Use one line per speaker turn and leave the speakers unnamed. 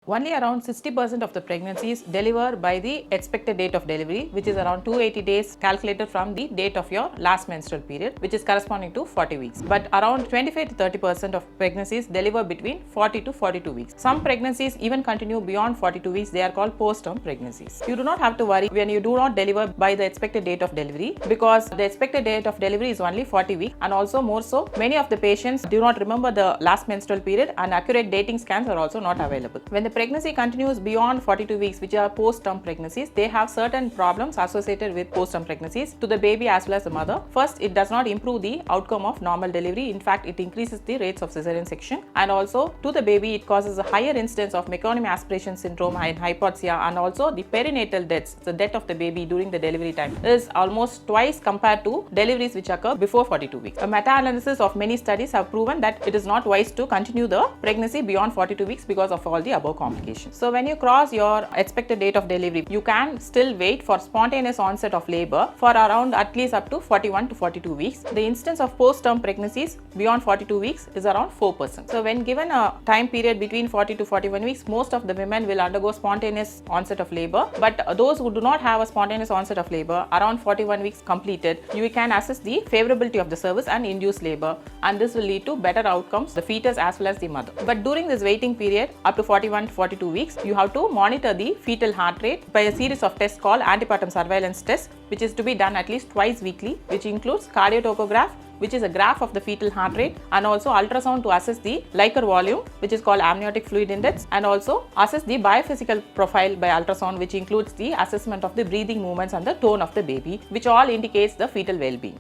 Only around 60% of the pregnancies deliver by the expected date of delivery, which is around 280 days calculated from the date of your last menstrual period, which is corresponding to 40 weeks. But around 25 to 30% of pregnancies deliver between 40 to 42 weeks. Some pregnancies even continue beyond 42 weeks. They are called post-term pregnancies. You do not have to worry when you do not deliver by the expected date of delivery, because the expected date of delivery is only 40 weeks, and also more so, many of the patients do not remember the last menstrual period, and accurate dating scans are also not available. When the pregnancy continues beyond 42 weeks, which are post-term pregnancies, they have certain problems associated with post-term pregnancies to the baby as well as the mother. First, it does not improve the outcome of normal delivery. In fact, it increases the rates of cesarean section, and also to the baby, it causes a higher incidence of meconium aspiration syndrome and hypoxia, and also the perinatal deaths, the death of the baby during the delivery time, is almost twice compared to deliveries which occur before 42 weeks. A meta-analysis of many studies have proven that it is not wise to continue the pregnancy beyond 42 weeks because of all the above complications. So when you cross your expected date of delivery, you can still wait for spontaneous onset of labor for around at least up to 41 to 42 weeks. The incidence of post-term pregnancies beyond 42 weeks is around 4%. So when given a time period between 40 to 41 weeks, most of the women will undergo spontaneous onset of labor. But those who do not have a spontaneous onset of labor, around 41 weeks completed, you can assess the favorability of the service and induce labor, and this will lead to better outcomes, the fetus as well as the mother. But during this waiting period, up to 41 to 42 weeks, you have to monitor the fetal heart rate by a series of tests called antepartum surveillance tests, which is to be done at least twice weekly, which includes cardiotocograph, which is a graph of the fetal heart rate, and also ultrasound to assess the Likert volume, which is called amniotic fluid index, and also assess the biophysical profile by ultrasound, which includes the assessment of the breathing movements and the tone of the baby, which all indicates the fetal well-being.